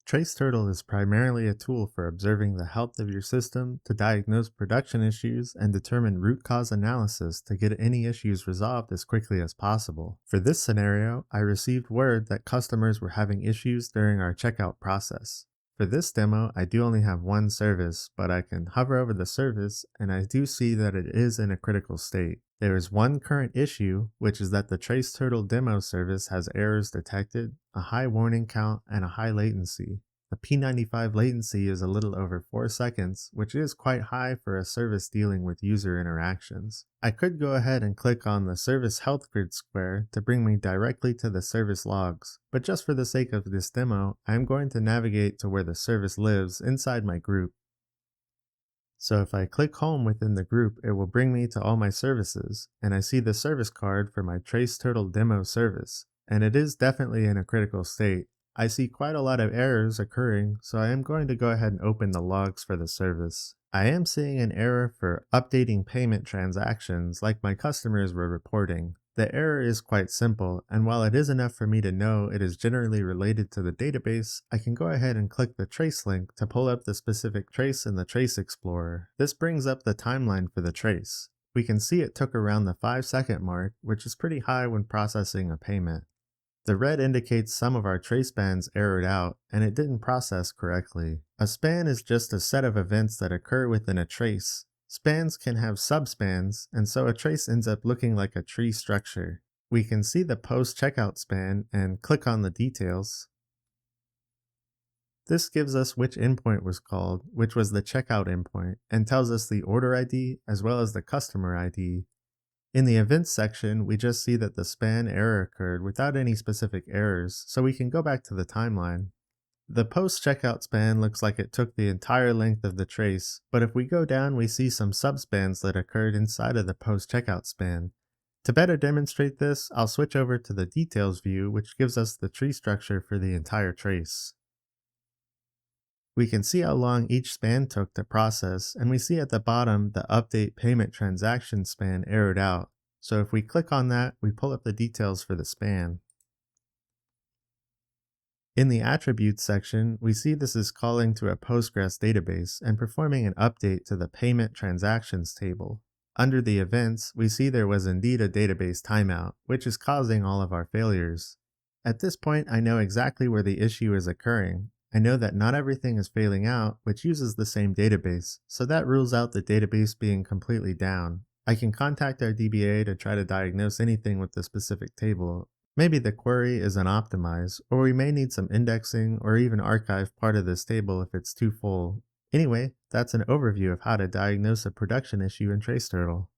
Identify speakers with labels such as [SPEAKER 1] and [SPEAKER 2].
[SPEAKER 1] Traceturtle is primarily a tool for observing the health of your system to diagnose production issues and determine root cause analysis to get any issues resolved as quickly as possible. For this scenario, I received word that customers were having issues during our checkout process. For this demo, I do only have one service, but I can hover over the service and I do see that it is in a critical state. There is one current issue, which is that the Traceturtle demo service has errors detected, a high warning count, and a high latency. The P95 latency is a little over 4 seconds, which is quite high for a service dealing with user interactions. I could go ahead and click on the service health grid square to bring me directly to the service logs, but just for the sake of this demo, I am going to navigate to where the service lives inside my group. So if I click home within the group, it will bring me to all my services, and I see the service card for my Traceturtle demo service, and it is definitely in a critical state. I see quite a lot of errors occurring, so I am going to go ahead and open the logs for the service. I am seeing an error for updating payment transactions like my customers were reporting. The error is quite simple, and while it is enough for me to know it is generally related to the database, I can go ahead and click the trace link to pull up the specific trace in the Trace Explorer. This brings up the timeline for the trace. We can see it took around the 5-second mark, which is pretty high when processing a payment. The red indicates some of our trace spans errored out, and it didn't process correctly. A span is just a set of events that occur within a trace. Spans can have subspans, and so a trace ends up looking like a tree structure. We can see the post-checkout span and click on the details. This gives us which endpoint was called, which was the checkout endpoint, and tells us the order ID as well as the customer ID. In the events section, we just see that the span error occurred without any specific errors, so we can go back to the timeline. The post-checkout span looks like it took the entire length of the trace, but if we go down, we see some subspans that occurred inside of the post-checkout span. To better demonstrate this, I'll switch over to the details view, which gives us the tree structure for the entire trace. We can see how long each span took to process, and we see at the bottom the update payment transaction span errored out. So if we click on that, we pull up the details for the span. In the attributes section, we see this is calling to a Postgres database and performing an update to the payment transactions table. Under the events, we see there was indeed a database timeout, which is causing all of our failures. At this point, I know exactly where the issue is occurring. I know that not everything is failing out, which uses the same database, so that rules out the database being completely down. I can contact our DBA to try to diagnose anything with the specific table. Maybe the query is unoptimized, or we may need some indexing or even archive part of this table if it's too full. Anyway, that's an overview of how to diagnose a production issue in Traceturtle.